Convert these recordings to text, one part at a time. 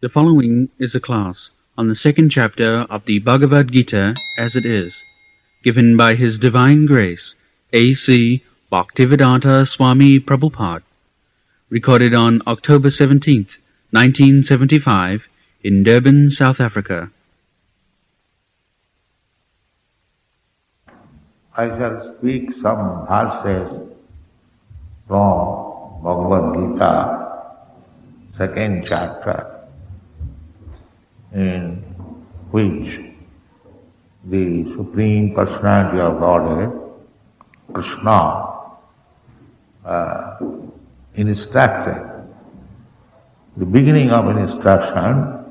The following is a class on the second chapter of the Bhagavad Gita as it is, given by His Divine Grace, A.C. Bhaktivedanta Swami Prabhupada, recorded on October 17th, 1975, in Durban, South Africa. I shall speak some verses from Bhagavad Gita, second chapter, in which the Supreme Personality of Godhead, Krishna, instructed. The beginning of instruction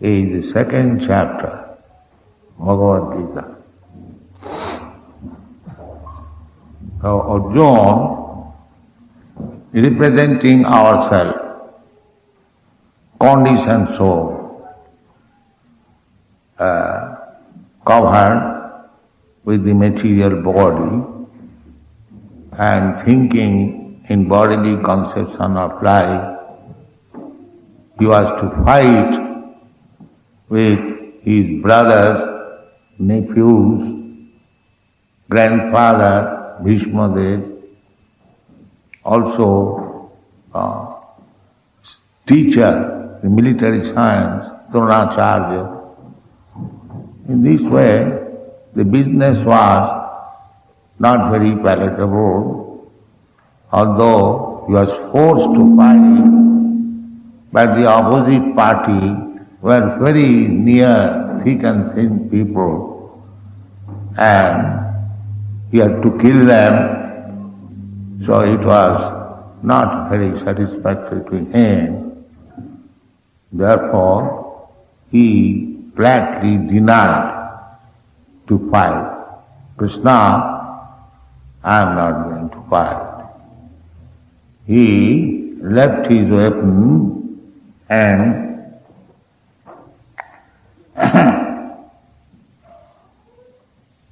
is the second chapter, Bhagavad Gita. So Arjuna, representing ourselves, conditioned soul, covered with the material body and thinking in bodily conception of life, he was to fight with his brothers, nephews, grandfather, Bhishmadev, also teacher, the military science, Dronacharya. In this way, the business was not very palatable, although he was forced to fight, but the opposite party were very near, thick and thin people, and he had to kill them, so it was not very satisfactory to him. Therefore, he flatly denied to fight. Krishna, I am not going to fight. He left his weapon and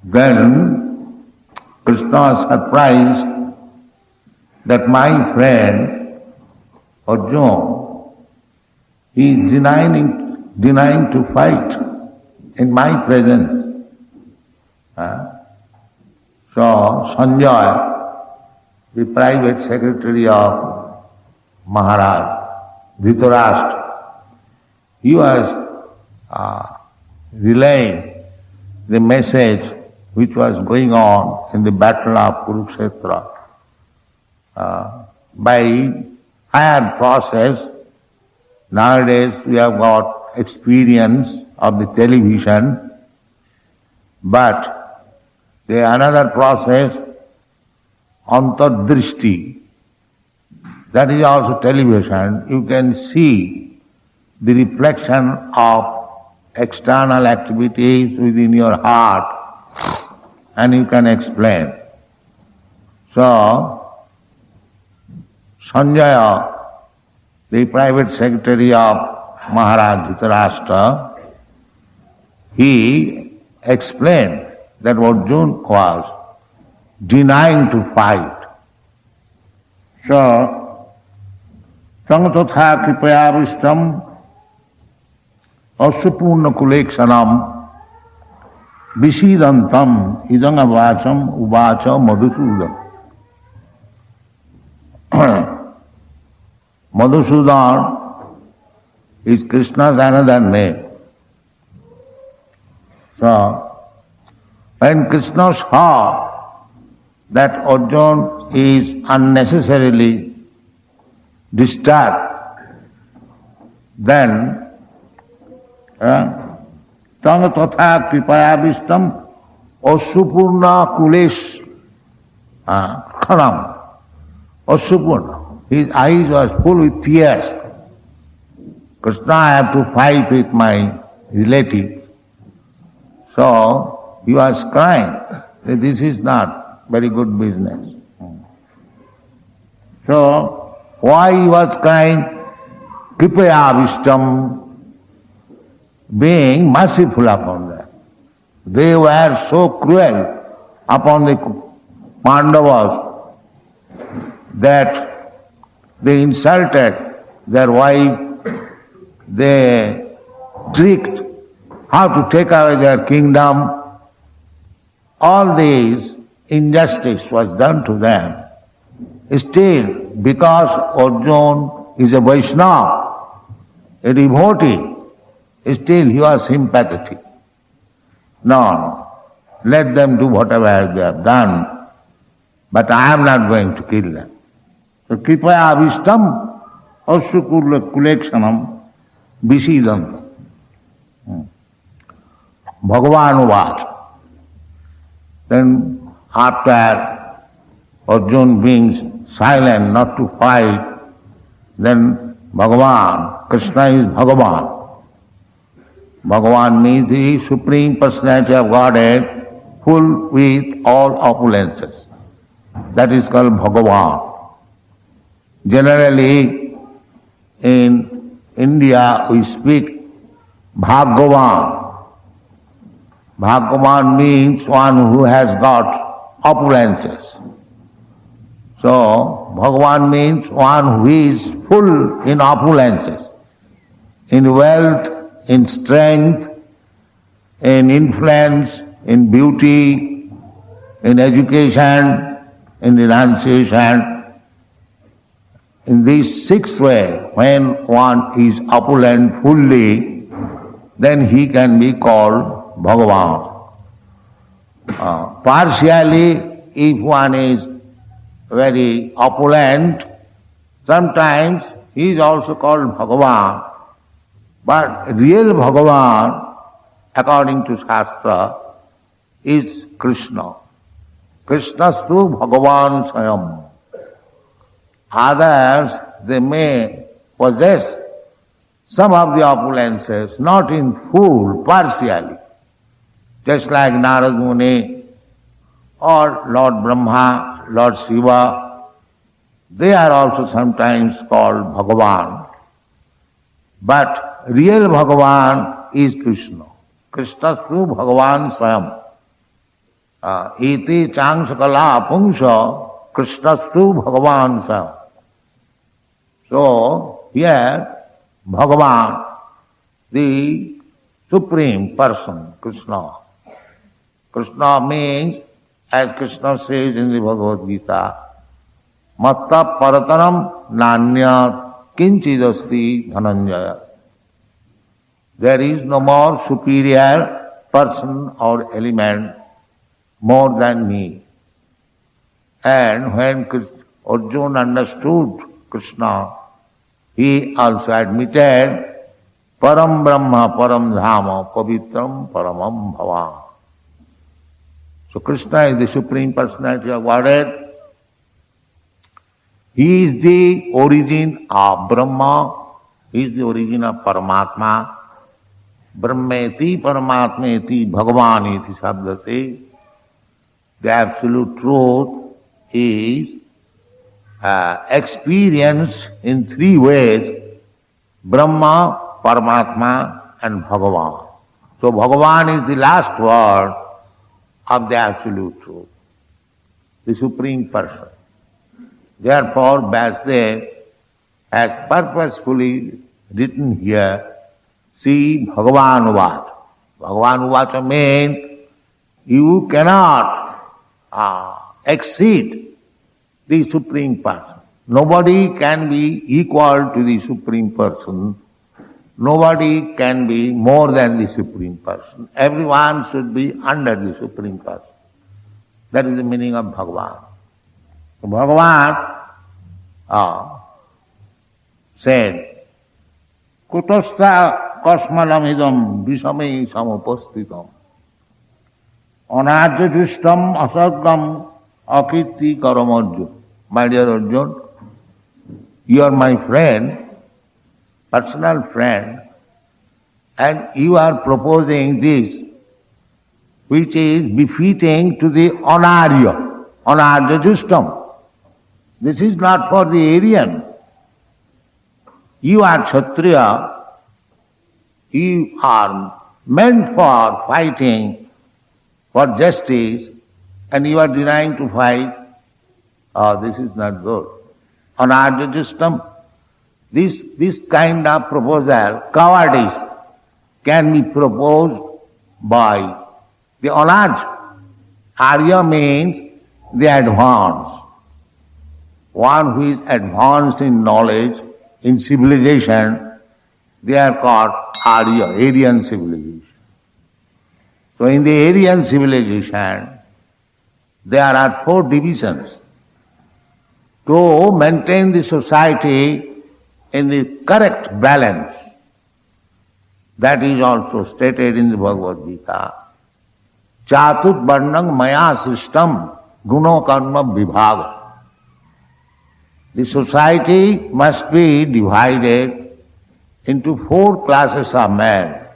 then Krishna was surprised that my friend Arjuna is denying to fight in my presence. So Sanjaya, the private secretary of Maharaj, Dhritarashtra, he was relaying the message which was going on in the battle of Kurukshetra. By higher process, nowadays we have got experience of the television, but there is another process, Antardrishti, that is also television. You can see the reflection of external activities within your heart and you can explain. So, Sanjaya, the private secretary of Maharaj Dhritarashtra, he explained that Arjuna was denying to fight. So, Sangatotha kripayavistam asupurna kulekshanam visidantam idangavacham uvacha madhusudam. Madhusudan is Krishna's another name. So, when Krishna saw that Arjuna is unnecessarily disturbed, then Tangatotha kripayavistam asupurna kulesh khanam. Asupurna. His eyes was full with tears. Krishna, I have to fight with my relative. So he was crying that this is not very good business. So why he was crying? Kripayavistam, being merciful upon them. They were so cruel upon the Pandavas that they insulted their wife, they tricked, how to take away their kingdom. All these injustice was done to them. Still, because Arjuna is a Vaishnava, a devotee, still he was sympathetic. No, let them do whatever they have done, but I am not going to kill them. So kripaya avishtam ashukulekshanam visidanta. Bhagavan uvacha. Then after Arjuna being silent not to fight, then Bhagavan, Krishna is Bhagavan. Bhagavan means the Supreme Personality of Godhead, full with all opulences. That is called Bhagavan. Generally, in India we speak Bhagavan. Bhagavan means one who has got opulences. So, Bhagavan means one who is full in opulences, in wealth, in strength, in influence, in beauty, in education, in renunciation. In these 6 ways, when one is opulent fully, then he can be called Bhagavan. Partially, if one is very opulent, sometimes he is also called Bhagavan. But real Bhagavan, according to Shastra, is Krishna. Krishnastu Bhagavan Swayam. Others, they may possess some of the opulences, not in full, partially. Just like Narad Muni or Lord Brahma, Lord Shiva, they are also sometimes called Bhagavan. But real Bhagavan is Krishna. Krishnastu Bhagavan Swayam. Iti changsakala pungsha Krishnastu Bhagavan Swayam. So, here, Bhagavan, the Supreme Person, Krishna. Krishna means, as Krishna says in the Bhagavad Gita, Matta Paratanam Nanyat Kinchidasti Dhananjaya. There is no more superior person or element more than me. And when Arjuna understood Krishna, he also admitted Param Brahma, Param Dhama, Pavitram, Paramam Bhava. So Krishna is the Supreme Personality of Godhead. He is the origin of Brahma. He is the origin of Paramatma. Brahmeti Paramatmeti Bhagavaniti Sabdate. The absolute truth is experienced in 3 ways: Brahma, Paramatma and Bhagavan. So Bhagavan is the last word of the absolute truth, the Supreme Person. Therefore, Vasudev has purposefully written here, see Bhagavan Uvacha. Bhagavan Uvacha means you cannot exceed the Supreme Person. Nobody can be equal to the Supreme Person. Nobody can be more than the Supreme Person. Everyone should be under the Supreme Person. That is the meaning of Bhagavan. So Bhagavan said, Kutastha kasmalamidam visame samupastitam anajyajustam asargam akirti karamarjun. My dear Arjuna, you are my friend, personal friend, and you are proposing this, which is befitting to the anarya-justam. This is not for the Aryan. You are Kshatriya, you are meant for fighting for justice, and you are denying to fight. This is not good. Anarya-justam. This kind of proposal, cowardice, can be proposed by the Anarya. Arya means the advanced. One who is advanced in knowledge, in civilization, they are called Arya, Aryan civilization. So in the Aryan civilization, there are 4 divisions. To maintain the society in the correct balance, that is also stated in the Bhagavad Gita. Chatut varnang maya srishtam guno karma vibhaga. The society must be divided into 4 classes of men.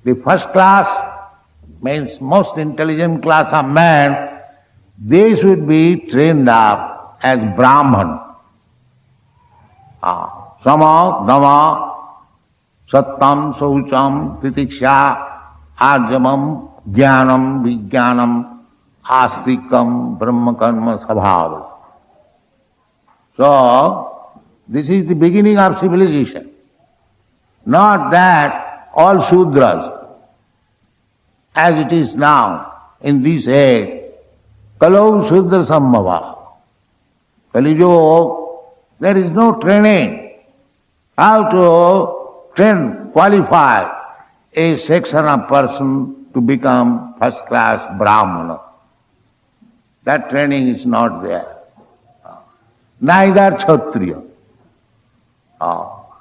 The first class means most intelligent class of men, they should be trained up as Brahman. Sama, Dhamma, Sattam, Saucham, Titiksha, Arjamam, Jnanam, Vijnanam, Astikam, Brahmakarma, Sabhava. So, this is the beginning of civilization. Not that all Shudras, as it is now, in this age, Kalau Shudra Sambhava. Kali-yuga, there is no training. How to train, qualify a section of person to become first class Brahmana. That training is not there. Neither Kshatriya,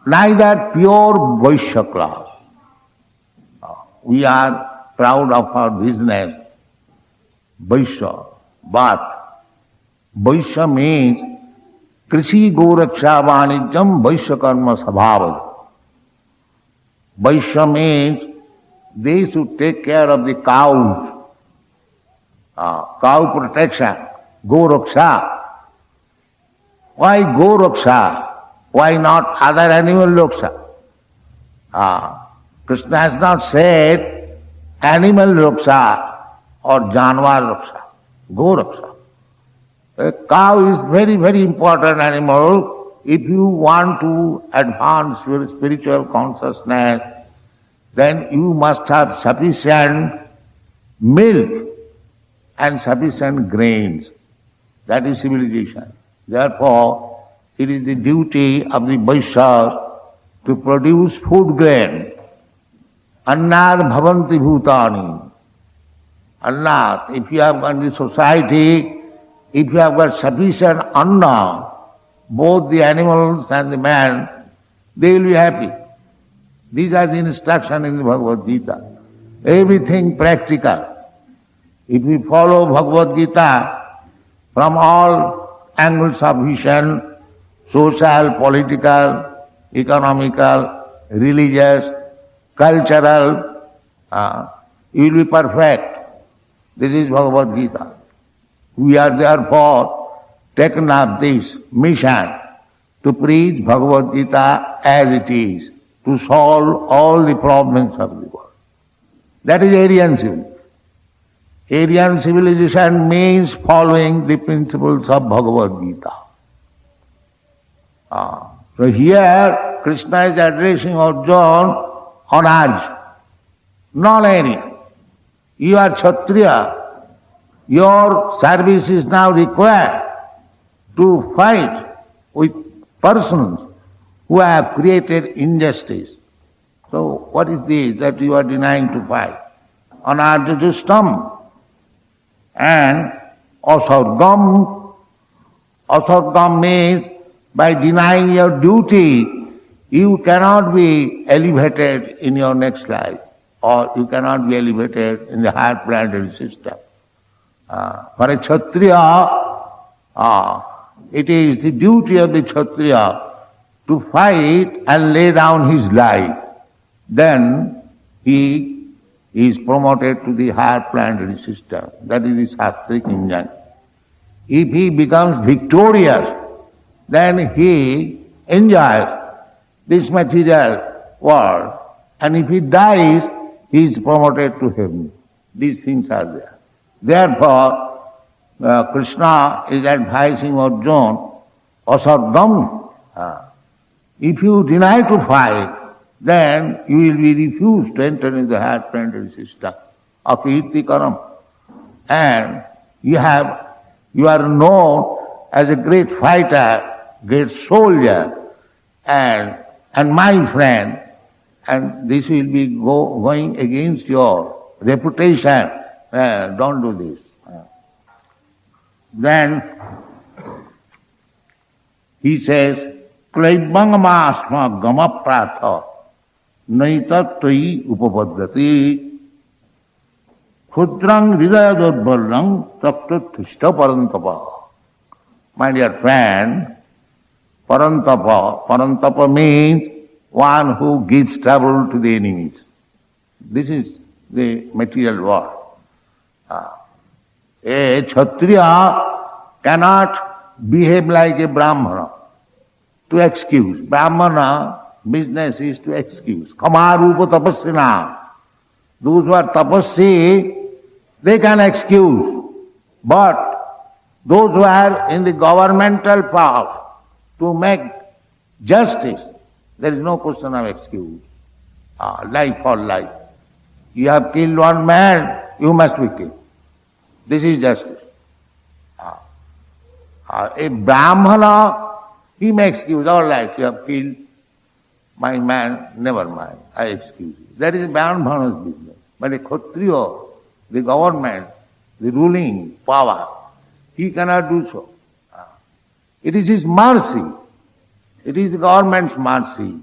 neither pure Vaishya class. We are proud of our business, Vaishya, but Vaishya means Krishi Goraksha Vanijam Vaishya Karma Sabhava. Vaishya means they should take care of the cows, cow protection, Goraksha. Why Goraksha? Why not other animal raksha? Krishna has not said animal raksha or Janwar raksha, Goraksha. A cow is very, very important animal. If you want to advance your spiritual consciousness, then you must have sufficient milk and sufficient grains. That is civilization. Therefore, it is the duty of the Vaishya to produce food grain. Annad bhavanti bhutani. Annad, if you have got the society, if you have got sufficient anna, both the animals and the man, they will be happy. These are the instructions in the Bhagavad Gita. Everything practical. If we follow Bhagavad Gita from all angles of vision, social, political, economical, religious, cultural, you will be perfect. This is Bhagavad Gita. We are therefore taken up this mission to preach Bhagavad Gita as it is, to solve all the problems of the world. That is Aryan civilization. Aryan civilization means following the principles of Bhagavad Gita. So here Krishna is addressing Arjuna on Arjuna, non-Aryan. You are Kshatriya. Your service is now required to fight with persons who have created injustice. So what is this that you are denying to fight? Anarjajustam and asargam. Asargam means by denying your duty, you cannot be elevated in your next life, or you cannot be elevated in the higher planetary system. For a Kshatriya, it is the duty of the Kshatriya to fight and lay down his life. Then he is promoted to the higher planetary system. That is the Shastric engine. If he becomes victorious, then he enjoys this material world. And if he dies, he is promoted to heaven. These things are there. Therefore, Krishna is advising Arjuna, asargam, If you deny to fight, then you will be refused to enter into the higher planetary system of Kirtikaram. And you are known as a great fighter, great soldier, and my friend, and this will be going against your reputation. Don't do this. Then he says, Klaibangamasma gama pratha naitattoi upapaddati khudrang hridayadurbarrang taptathishta parantapa. My dear friend, parantapa means one who gives trouble to the enemies. This is the material word. A Kshatriya cannot behave like a Brahmana to excuse. Brahmana business is to excuse. Kamarupa tapassina. Those who are tapassi, they can excuse. But those who are in the governmental power to make justice, there is no question of excuse. Life for life. You have killed one man, you must be killed. This is justice. A Brahmana, he makes excuse, all right, you have killed my man, never mind, I excuse you. That is Brahmana's business. But a Kshatriya, the government, the ruling power, he cannot do so. It is his mercy. It is the government's mercy.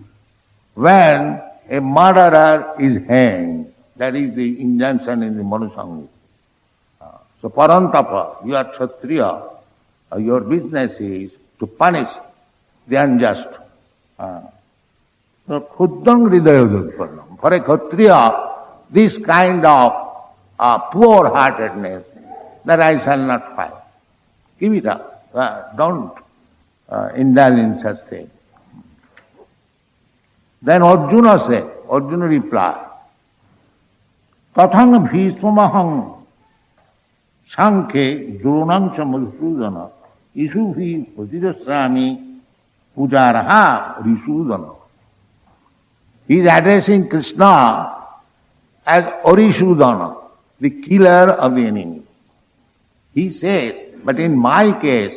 When a murderer is hanged, that is the injunction in the Manusanga. So Parantapa, you are Kshatriya, your business is to punish the unjust. So Khuddang Hridayadurparnam. For a Kshatriya, this kind of poor-heartedness, that I shall not fight. Give it up. Don't indulge in such things. Then Arjuna replied, Tathang bhishmamaham sankhe dronam cha madhusudana isu bhi pajirasrami pujaraha risudana. He is addressing Krishna as Arisudana, the killer of the enemy. He says, but in my case,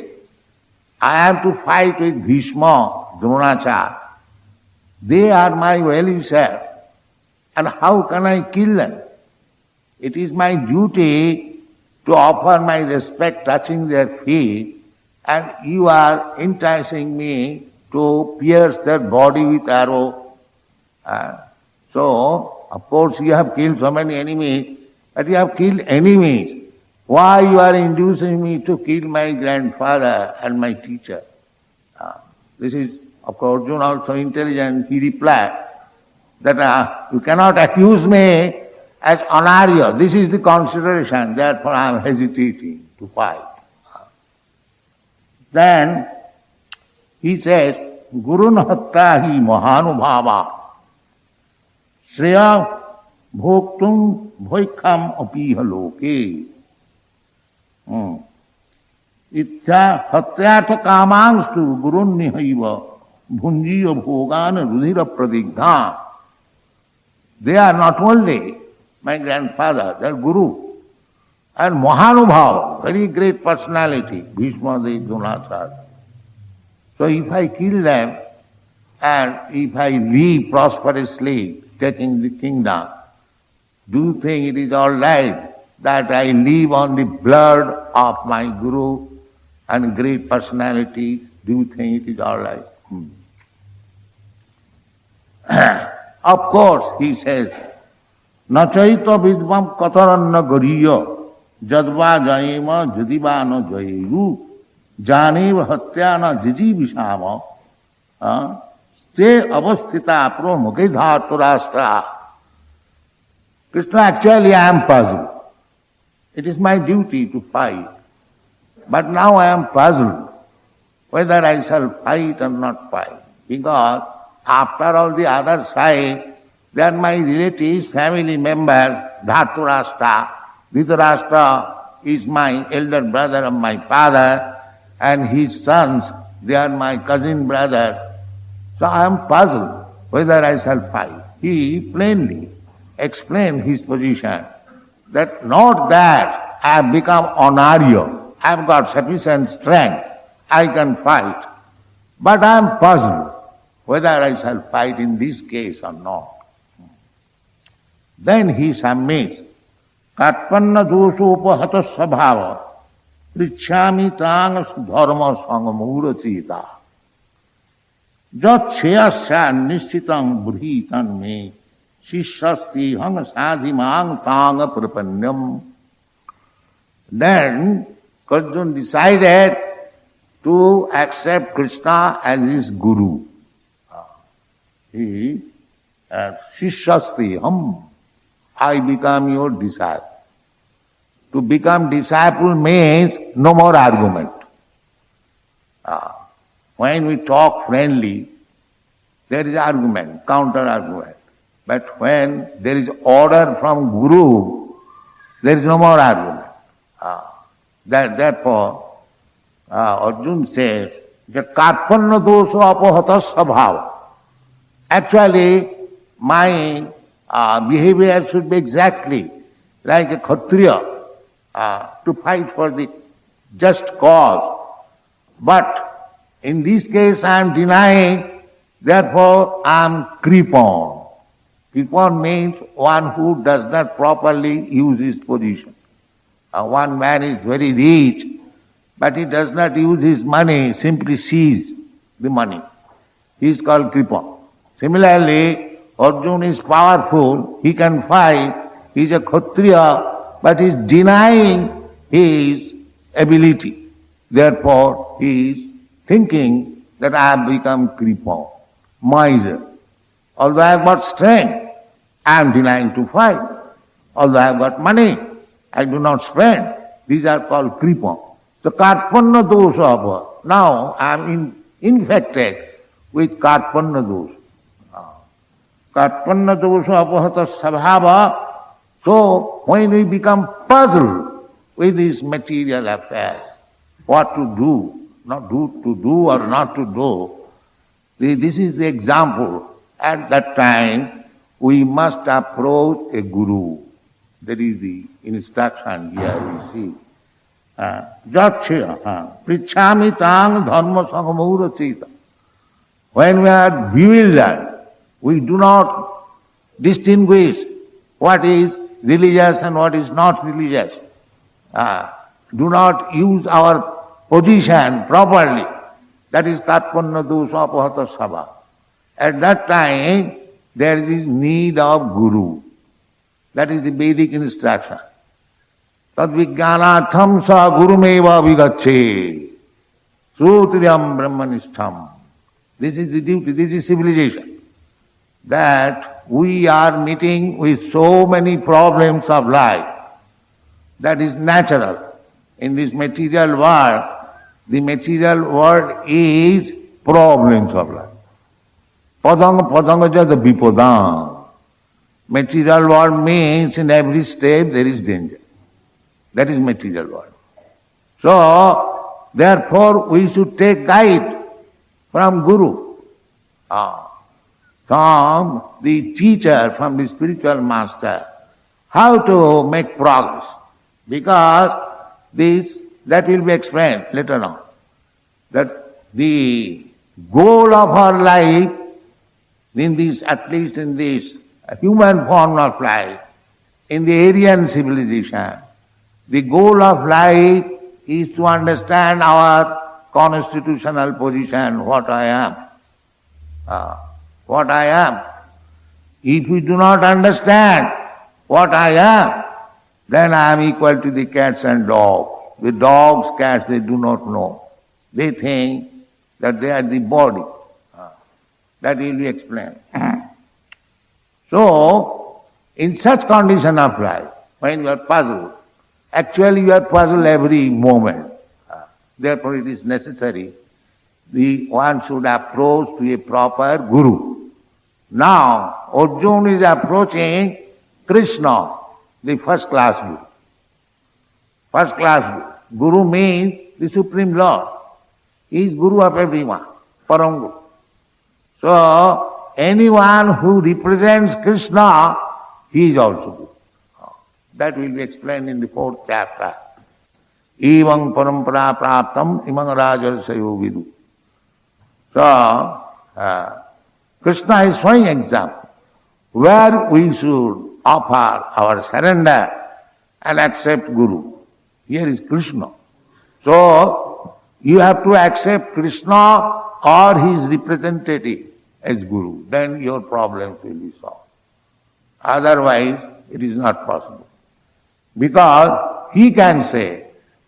I have to fight with Bhishma, Dronacharya. They are my well-wishers. And how can I kill them? It is my duty to offer my respect touching their feet, and you are enticing me to pierce their body with arrow. So, of course, you have killed so many enemies, but you have killed enemies. Why you are inducing me to kill my grandfather and my teacher? This is, of course, Arjuna also intelligent. He replied that you cannot accuse me as anarya. This is the consideration, therefore I am hesitating to fight. Then he says, Gurun hatta hi mahanubhava shreya bhoktum bhoikham apiha loke. Itya hatyartha kamangstu gurun nihaiva bhunjiya bhogana rudhira pradigdha. They are not only my grandfather, they are Guru. And Mahanubhava, very great personality, Bhishma Dronacharya. So if I kill them, and if I live prosperously, taking the kingdom, do you think it is all right that I live on the blood of my Guru and great personality? Do you think it is all right? Of course, he says, Nachaita vidvam kataranna gariya jadva jayema jadivana jayeyu janeva hatyana jijivishama te avasthita promukhe dhartarashtra. Krishna, actually I am puzzled. It is my duty to fight. But now I am puzzled whether I shall fight or not fight. Because after all the other side, they are my relatives, family members, Dhartarashtra. Dhritarashtra is my elder brother of my father, and his sons, they are my cousin brother. So So I am puzzled whether I shall fight. He plainly explained his position that not that I have become Anarya, I have got sufficient strength, I can fight, but I am puzzled whether I shall fight in this case or not. Then he submits, Karpanna dosopahata sabhava, prichami tang dharma sangamura chita, jat cheyasya nishchitang bhritan me, shishasti hang sadhimang tang prapanyam. Then Arjuna decided to accept Krishna as his guru. He, shishasti ham, I become your disciple. To become disciple means no more argument. When we talk friendly, there is argument, counter argument. But when there is order from Guru, there is no more argument. Therefore, Arjuna says, Karpanna dosa apahata sabhava. Actually, my behavior should be exactly like a Kshatriya to fight for the just cause. But in this case I am denying, therefore I am Kripan. Kripan means one who does not properly use his position. One man is very rich, but he does not use his money, simply seize the money. He is called Kripan. Similarly, Arjuna is powerful, he can fight, he is a Kshatriya, but he is denying his ability. Therefore, he is thinking that I have become Kripa, miser. Although I have got strength, I am denying to fight. Although I have got money, I do not spend. These are called Kripa. So Karpanna dosa. Now I am infected with Karpanna dosa. Karpanna dosa apahata sabhava. So when we become puzzled with these material affairs, what to do, to do or not to do, this is the example. At that time, we must approach a guru. That is the instruction here we see. Jatchya, prichami tang dharma sangamura chita. When we are bewildered, we do not distinguish what is religious and what is not religious. Do not use our position properly. That is Karpanna dosa apahata sabha. At that time, there is need of guru. That is the Vedic instruction. Tad vijnanatham sa gurumeva vigacche. Sutriyam brahmanishtham. This is the duty, this is civilization. That we are meeting with so many problems of life. That is natural. In this material world, the material world is problems of life. Padanga padanga jada vipadam. Material world means in every step there is danger. That is material world. So, therefore we should take guide from Guru, from the teacher, from the spiritual master, how to make progress. Because that will be explained later on. That the goal of our life, at least in this human form of life, in the Aryan civilization, the goal of life is to understand our constitutional position, what I am. What I am. If we do not understand what I am, then I am equal to the cats and dogs. The dogs, cats, they do not know. They think that they are the body. That will be explained. So, in such condition of life, when you are puzzled, actually you are puzzled every moment. Therefore it is necessary one should approach to a proper guru. Now, Arjuna is approaching Krishna, the first class guru. First class guru. Guru means the Supreme Lord. He is guru of everyone, Param Guru. So, anyone who represents Krishna, he is also Guru. That will be explained in the 4th chapter. Evang parampara praptam imang rajarsayo vidu. So, Krishna is showing example where we should offer our surrender and accept Guru. Here is Krishna. So, you have to accept Krishna or his representative as Guru. Then your problems will be solved. Otherwise, it is not possible. Because he can say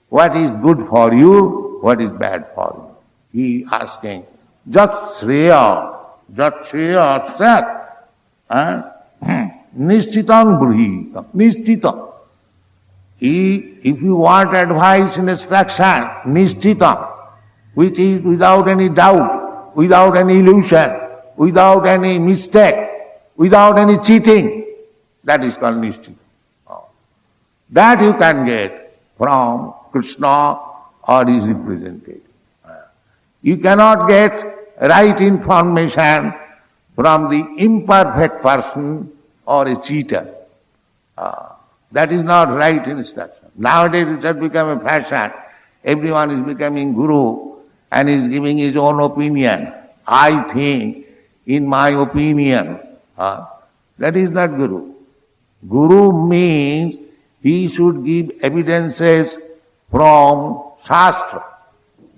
what is good for you, what is bad for you. He asking, Jat Shreya, Sat, Nishchitam Bruhitam, Nishchitam. If you want advice and instruction, Nishchitam, which is without any doubt, without any illusion, without any mistake, without any cheating, that is called Nishchitam. That you can get from Krishna or his representative. You cannot get right information from the imperfect person or a cheater. That is not right instruction. Nowadays it has become a fashion. Everyone is becoming guru and is giving his own opinion. I think, in my opinion. That is not guru. Guru means he should give evidences from Shastra.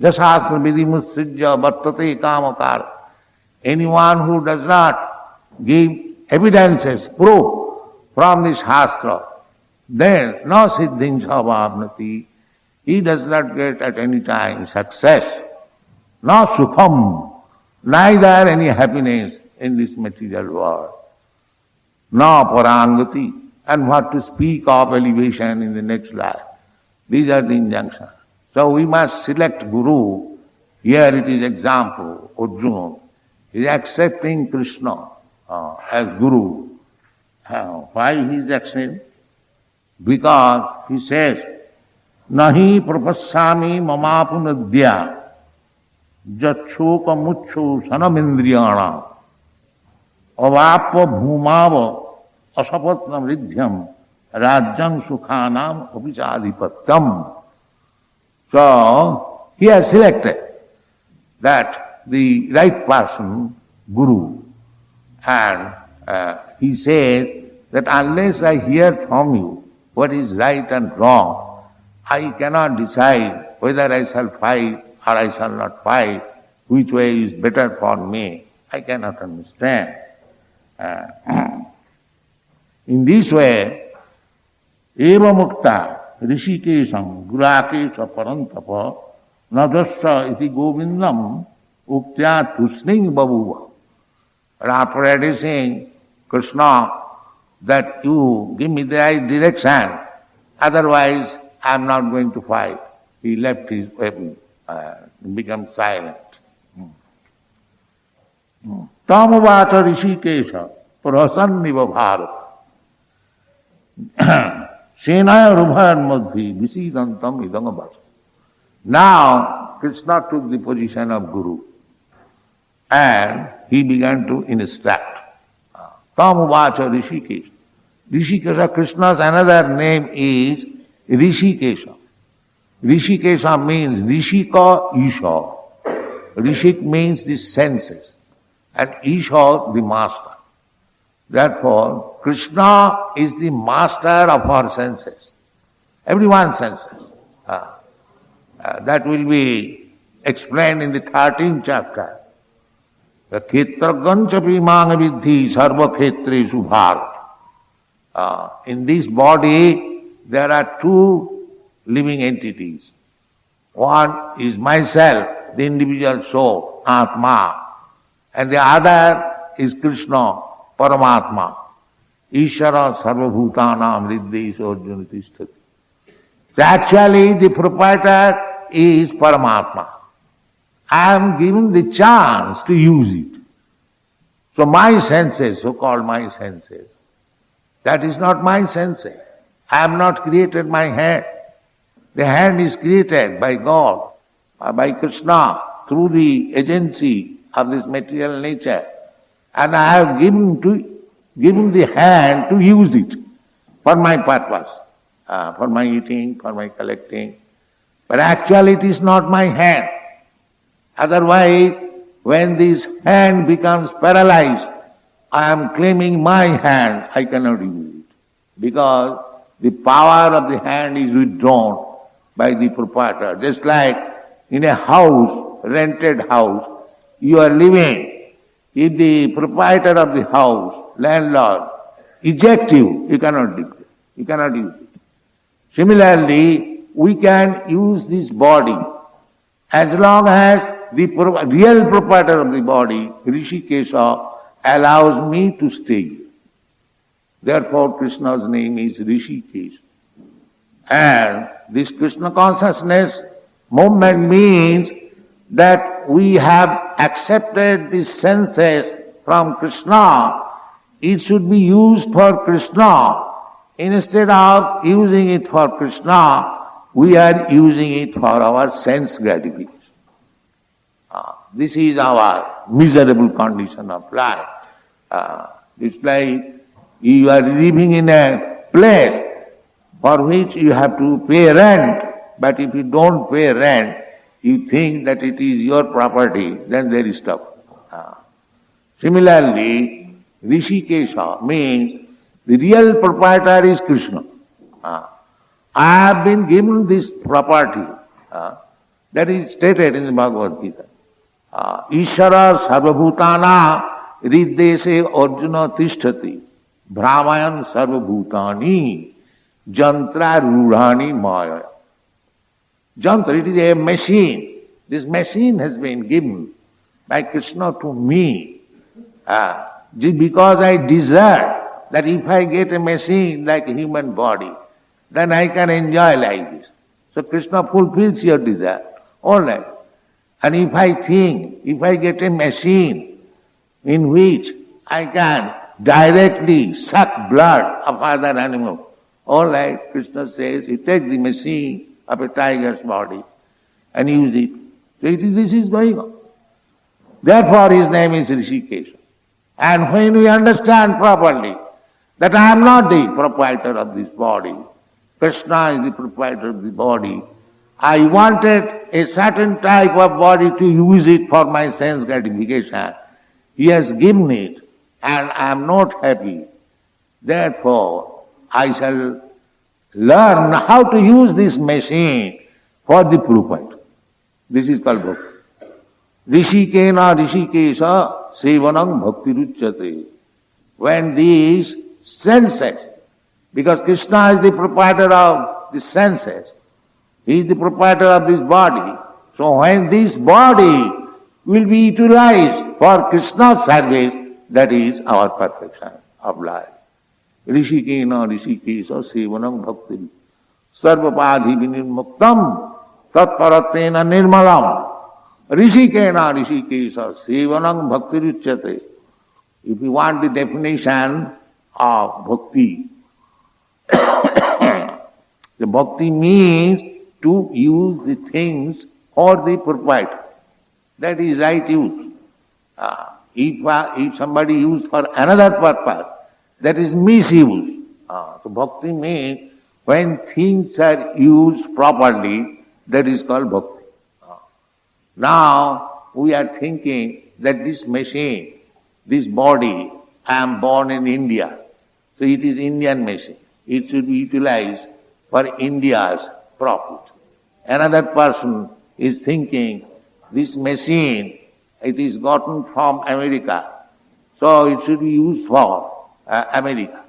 Jasastra vidimussijya vartate kamakar. Anyone who does not give evidences, proof from the Shastra, then no siddhin savabnati. He does not get at any time success, no sukham, neither any happiness in this material world, no parangati. And what to speak of elevation in the next life. These are the injunctions. So we must select Guru. Here it is example, Arjuna is accepting Krishna as Guru. Why he is accepting? Because he says, Nahi prapassami mamapunadya jachoka mucho sanamindriyana avapa bhumava asapatnam riddhyam rajyam sukhanam apichadipatyam. So, he has selected that the right person, Guru, and he says that unless I hear from you what is right and wrong, I cannot decide whether I shall fight or I shall not fight, which way is better for me. I cannot understand. In this way, eva mukta rishikesham gurakesha parantapa nadasya iti govindam uktya tusning babuva. And after addressing Krishna that you give me the right direction, otherwise I am not going to fight. He left his weapon and became silent. Tamavata rishikesha prasanniva bharata. Senaya rubhayan madhi visidantam idangabhasa. Now Krishna took the position of Guru and he began to instruct. Tamuvacha Rishikesha. Rishikesha, Krishna's another name is Rishikesha. Rishikesha means Rishika Isha. Rishik means the senses and Isha the master. Therefore, Krishna is the master of our senses, everyone's senses. That will be explained in the 13th chapter. The Khetragancha Vimanga Vidhi Sarva Khetresu Bharat. In this body, there are two living entities. One is myself, the individual soul, Atma, and the other is Krishna, Paramatma. Ishara Sarvabhutanam Riddhi Arjuna Tishtati. So actually, the proprietor is Paramatma. I am given the chance to use it. So my senses, so-called my senses, that is not my senses. I have not created my hand. The hand is created by God, by Krishna, through the agency of this material nature. And I have given the hand to use it for my purpose, for my eating, for my collecting. But actually it is not my hand. Otherwise, when this hand becomes paralyzed, I am claiming my hand, I cannot use it. Because the power of the hand is withdrawn by the proprietor. Just like in a house, rented house, you are living. If the proprietor of the house, landlord, eject you, you cannot live there. You cannot use it. Similarly, we can use this body as long as the real proprietor of the body, Rishikesha, allows me to stay. Therefore, Krishna's name is Rishikesh. And this Krishna consciousness movement means that we have accepted the senses from Krishna. It should be used for Krishna. Instead of using it for Krishna, we are using it for our sense gratification. This is our miserable condition of life. It's like you are living in a place for which you have to pay rent, but if you don't pay rent, you think that it is your property, then there is trouble. Similarly, Rishikesha means the real proprietor is Krishna. I have been given this property. That is stated in the Bhagavad Gita. Ishara sarvabhutana riddese arjuna tishtati brahmayan sarvabhutani jantra rudhani maya. Jantra, it is a machine. This machine has been given by Krishna to me because I desire that if I get a machine like a human body, then I can enjoy like this. So Krishna fulfills your desire. All right. And if I think, if I get a machine in which I can directly suck blood of other animals, all right, Krishna says, you take the machine of a tiger's body and use it. So this is going on. Therefore his name is Rishikesha. And when we understand properly that I am not the proprietor of this body, Krishna is the proprietor of the body, I wanted a certain type of body to use it for my sense gratification. He has given it and I am not happy. Therefore, I shall learn how to use this machine for the profit. This is called bhakti. Rishikena Rishikesha Sevanam Bhakti Ruchyate. When these senses, because Krishna is the proprietor of the senses, he is the proprietor of this body. So when this body will be utilized for Krishna's service, that is our perfection of life. Rishikena Rishikesha Sevanam Bhakti Sarvapadhi Vinirmuktam Tatparatena Nirmalam. Rishikena Rishikesha Sevanam Bhakti Ruchyate. If you want the definition of bhakti, the bhakti means to use the things for the proprietor. That is right use. If somebody used for another purpose, that is misuse. So bhakti means when things are used properly, that is called bhakti. Now we are thinking that this machine, this body, I am born in India, so it is Indian machine. It should be utilized for India's profit. Another person is thinking, this machine, it is gotten from America, so it should be used for America.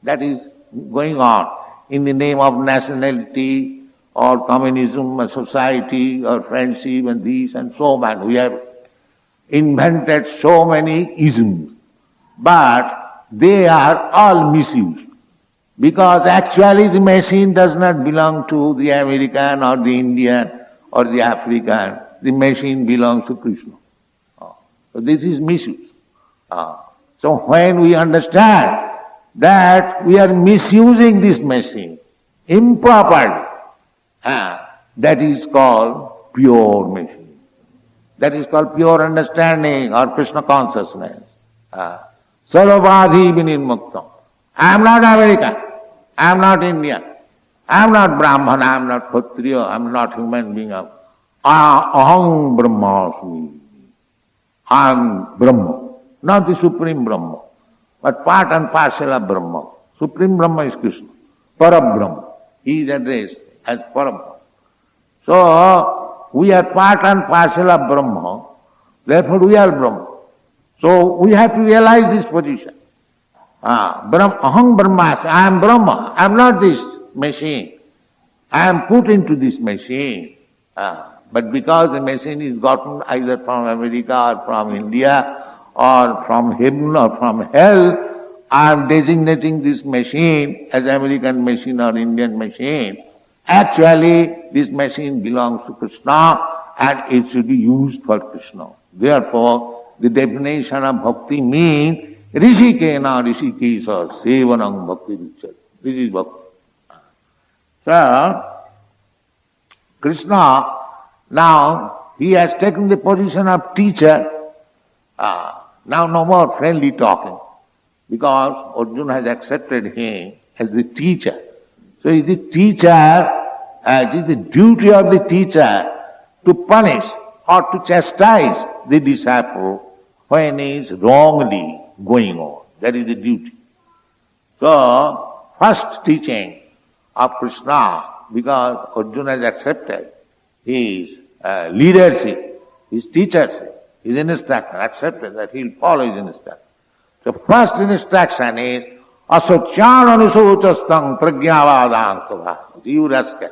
That is going on in the name of nationality or communism or society or friendship and this and so on. We have invented so many isms, but they are all misused. Because actually the machine does not belong to the American or the Indian or the African. The machine belongs to Krishna. So this is misuse. So when we understand that we are misusing this machine improperly, that is called pure machine. That is called pure understanding or Krishna consciousness. Sarvabadhi vinirmuktam. I am not American. I am not Indian. I am not Brahman. I am not Kshatriya. I am not human being. Aham Brahmasmi. I am Brahma. Not the Supreme Brahma, but part and parcel of Brahma. Supreme Brahma is Krishna. Parabrahma. He is addressed as Parabrahma. So, we are part and parcel of Brahma, therefore we are Brahma. So, we have to realize this position. Aham Brahmasmi, I am Brahma, I am not this machine. I am put into this machine. But because the machine is gotten either from America or from India or from heaven or from hell, I am designating this machine as American machine or Indian machine. Actually, this machine belongs to Krishna and it should be used for Krishna. Therefore, the definition of bhakti means Rishikena Rishikesa Sevanam Bhakti Richard. This is bhakti. So, Krishna, now he has taken the position of teacher. Now no more friendly talking, because Arjuna has accepted him as the teacher. So it is the teacher, it is the duty of the teacher to punish or to chastise the disciple when he is wrongly going on. That is the duty. So, first teaching of Krishna, because Arjuna has accepted his leadership, his teachership, his instruction, accepted that he will follow his instruction. So first instruction is asocyan anusochastang pragyavadang subha. You rascal.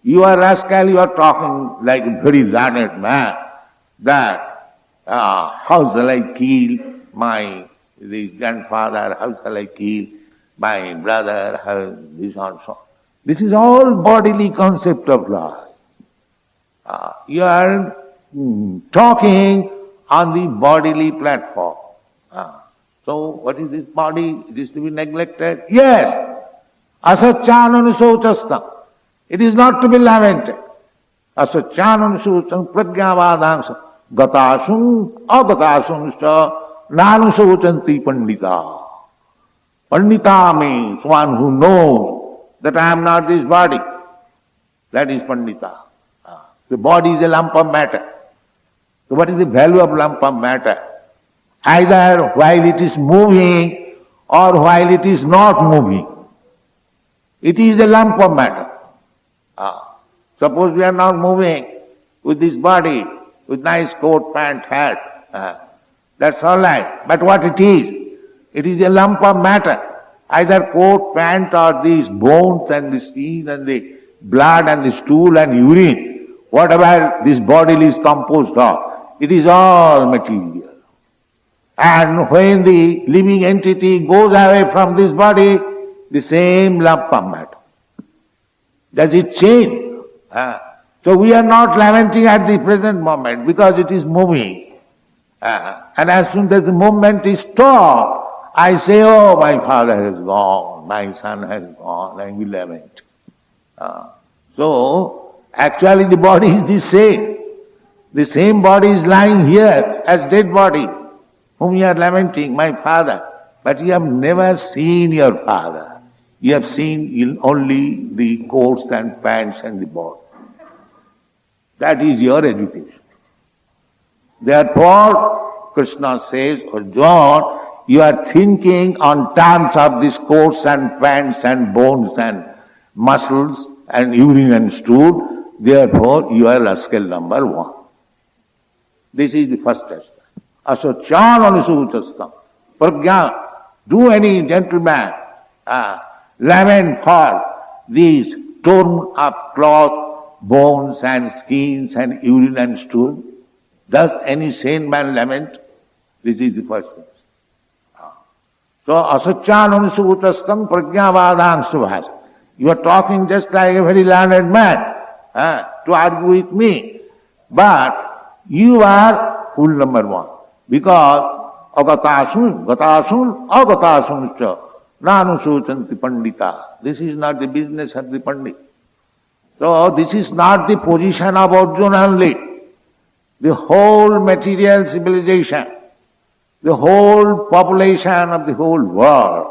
You are rascal, you are talking like a very learned man that how shall I kill my grandfather, how shall I kill my brother, how this and so on. This is all bodily concept of life. You are talking on the bodily platform. So what is this body? It is to be neglected? Yes. Asacyananusocastam. It is not to be lamented. Asacyananusocam pragyavadangsa gatasum agatasumscha nanusocanti pandita. Pandita means one who knows that I am not this body. That is Pandita. The body is a lump of matter. So what is the value of lump of matter? Either while it is moving or while it is not moving. It is a lump of matter. Suppose we are not moving with this body, with nice coat, pant, hat. That's all right. But what it is a lump of matter. Either coat, pant or these bones and the skin and the blood and the stool and urine. Whatever this body is composed of, it is all material. And when the living entity goes away from this body, the same lump of matter. Does it change? So we are not lamenting at the present moment because it is moving. And as soon as the movement is stopped, I say, oh, my father has gone, my son has gone, I will lament. So, actually the body is the same. The same body is lying here as dead body, whom you are lamenting, my father. But you have never seen your father. You have seen only the coats and pants and the body. That is your education. Therefore, Krishna says, Arjuna, you are thinking on terms of these coats and pants and bones and muscles and urine and stool. Therefore, you are rascal number one. This is the first test. Asocyan anusuchastam. Pragya, do any gentleman lament for these torn up cloth, bones and skins and urine and stool? Does any sane man lament? This is the first test. So, asocyan anusuchastam pragyavadang subhas. You are talking just like a very learned man to argue with me. But you are fool number one. Because agatasun, agatasuncha, nanusocanti pandita. This is not the business of the pandit. So this is not the position of Arjuna only. The whole material civilization, the whole population of the whole world,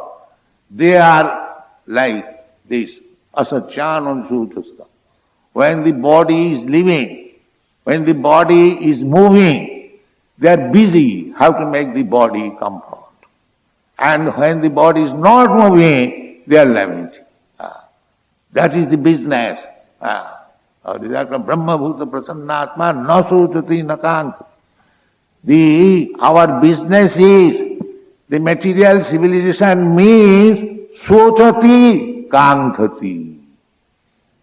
they are like this, asacyanam sutasta. When the body is living, when the body is moving, they are busy how to make the body comfort. And when the body is not moving, they are lamenting. That is the business. Brahma bhuta prasannatma na sotati na kankhati. Our business is, the material civilization means sotati kankhati.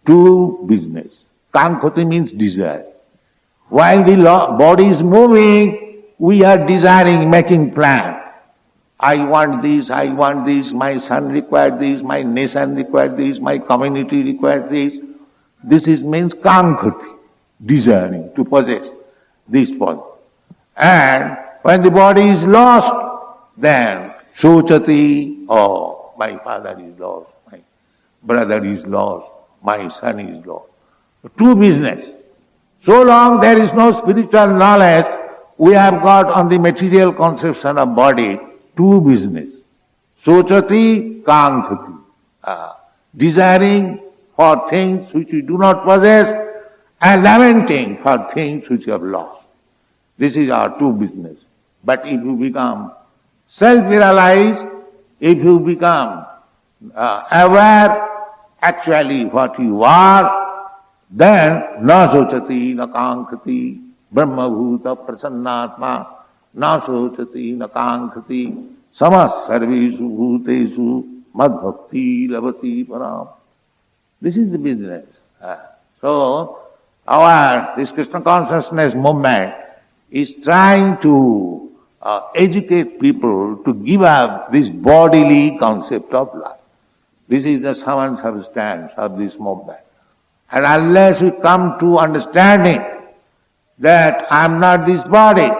To business. Kankhati means desire. While the body is moving, we are desiring, making plan. I want this, my son requires this, my nation requires this, my community requires this. This means kankhati, desiring to possess this point. And when the body is lost, then sochati, oh, my father is lost, my brother is lost, my son is lost. Two business. So long there is no spiritual knowledge, we have got on the material conception of body, two business. Sochati, kankhati. Desiring for things which we do not possess and lamenting for things which we have lost. This is our two business. But if you become self-realized, if you become aware actually what you are, then na sochati na kankhati brahma bhuta prasannatma na sochati na kankhati samas sarvesu bhutesu mad bhakti lavati param. This is the business. So, this Krishna consciousness movement is trying to educate people to give up this bodily concept of life. This is the sum and substance of this movement. And unless we come to understanding that I am not this body,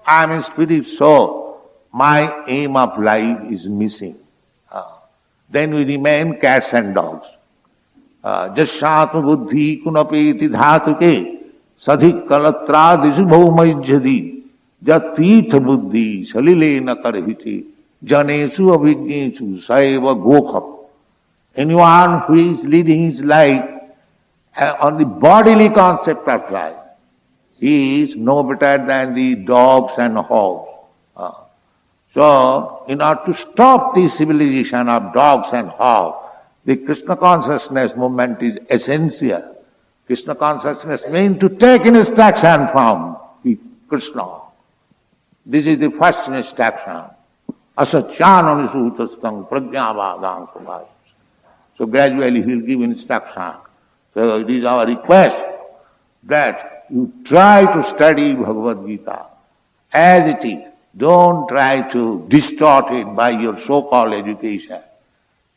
I am a spirit soul, my aim of life is missing. Then we remain cats and dogs. Jashatma buddhi kunapeti dhatuke sadhik kalatradisu bhaumajyadi jatirtha buddhi salilena karhiti janesu avijnesu saiva gokhap. Anyone who is leading his life on the bodily concept of life, he is no better than the dogs and hogs. So, in order to stop the civilization of dogs and hogs, the Krishna consciousness movement is essential. Krishna consciousness means to take instruction from Krishna. This is the first instruction. Asacyanam sutastam prajnavadam sabhas. So gradually he will give instruction. So it is our request that you try to study Bhagavad Gita as it is. Don't try to distort it by your so-called education.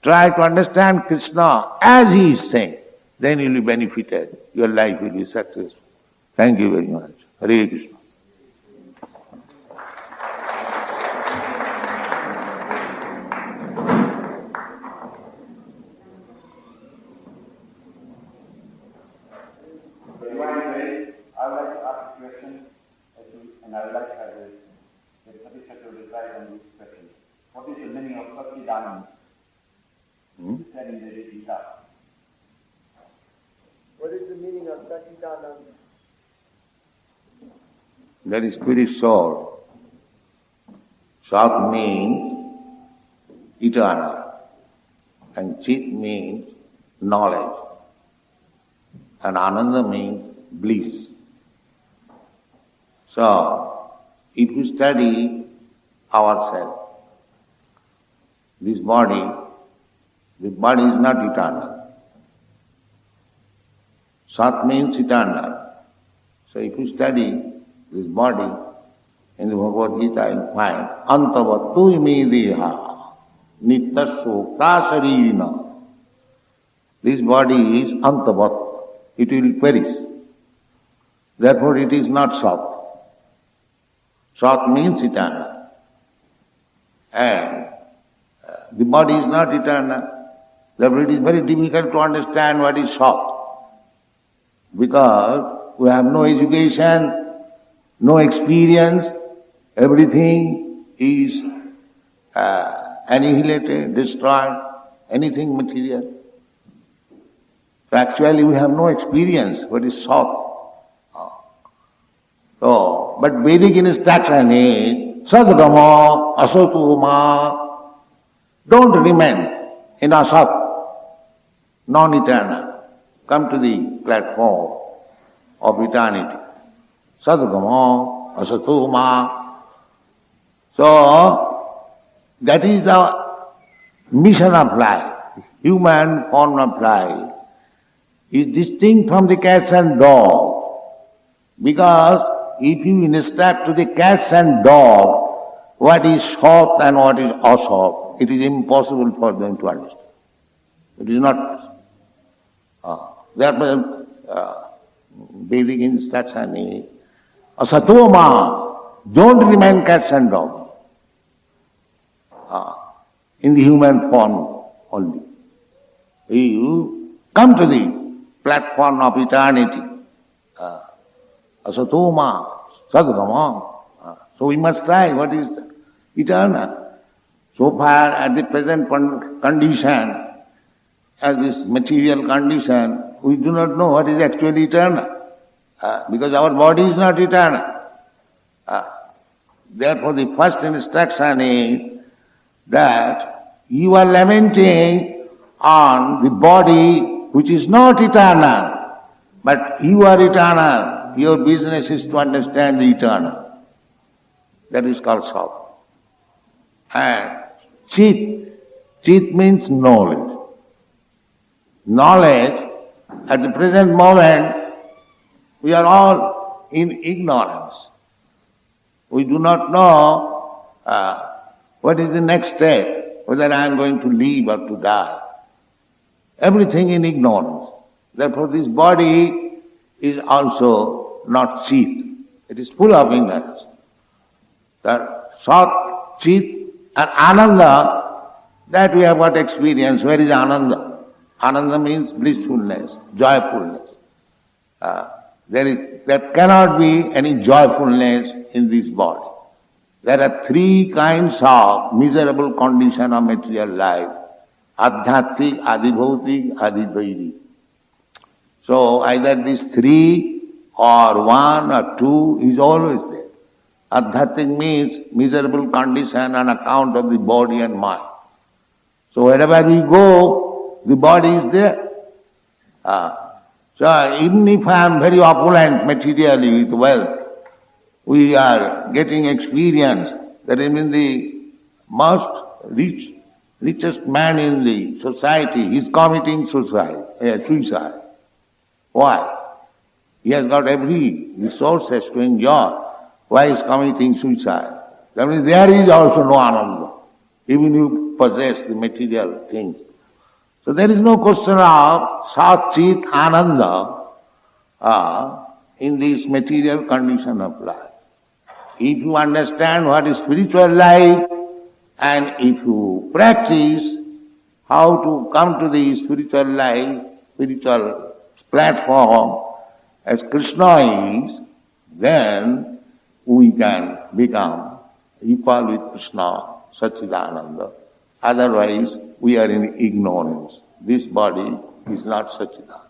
Try to understand Krishna as he is saying. Then you will be benefited. Your life will be successful. Thank you very much. Hare Krishna. I would like to ask a question, and I would like to have the Patisha to reply on this question. What is the meaning of Satchidananda? Said in the Gita. What is the meaning of Satchidananda? That is spirit soul. Sat means eternal, and Chit means knowledge, and Ananda means bliss. So, if we study ourselves, this body, the body is not eternal. Sat means eternal. So if you study this body, in the Bhagavad Gita you find Antavatu ime deha nittasya kasarina. This body is antavat, it will perish. Therefore it is not Sat. Sat means eternal. And the body is not eternal. Therefore it is very difficult to understand what is Sat. Because we have no education, no experience, everything is annihilated, destroyed, anything material. So actually we have no experience what is soft. So, but Vedic instruction is sadgama asatuma. Don't remain in asat, non-eternal. Come to the platform of eternity. Sadgama asatuma. So, that is the mission of life. Human form of life is distinct from the cats and dogs, because if you instruct to the cats and dogs what is soft and what is asoft, it is impossible for them to understand. It is not. Therefore, Vedic instruction is asatoma, don't remain cats and dogs in the human form only. You come to the platform of eternity. Asatoma, sadgama. So we must try what is eternal. So far at the present condition, as this material condition, we do not know what is actually eternal. Because our body is not eternal. Therefore the first instruction is that you are lamenting on the body which is not eternal, but you are eternal. Your business is to understand the eternal. That is called soft. And chit means knowledge. Knowledge, at the present moment, we are all in ignorance. We do not know what is the next step, whether I am going to live or to die. Everything in ignorance. Therefore this body is also not chit. It is full of ignorance. The sat, chit and ananda, that we have got experience. Where is ananda? Ananda means blissfulness, joyfulness. There cannot be any joyfulness in this body. There are three kinds of miserable condition of material life: adhyatmik, adhibhautik, adhidaivi. So either these three or one or two is always there. Adhyatmik means miserable condition on account of the body and mind. So wherever we go, the body is there. So even if I am very opulent materially with wealth, we are getting experience that even the most richest man in the society is committing suicide. Why? He has got every resources to enjoy. Why is committing suicide? That means there is also no ananda, even you possess the material things. So there is no question of sat, chit, ananda in this material condition of life. If you understand what is spiritual life, and if you practice how to come to the spiritual life, spiritual platform, as Krishna is, then we can become equal with Krishna, Satchidananda. Otherwise, we are in ignorance. This body is not Satchidananda.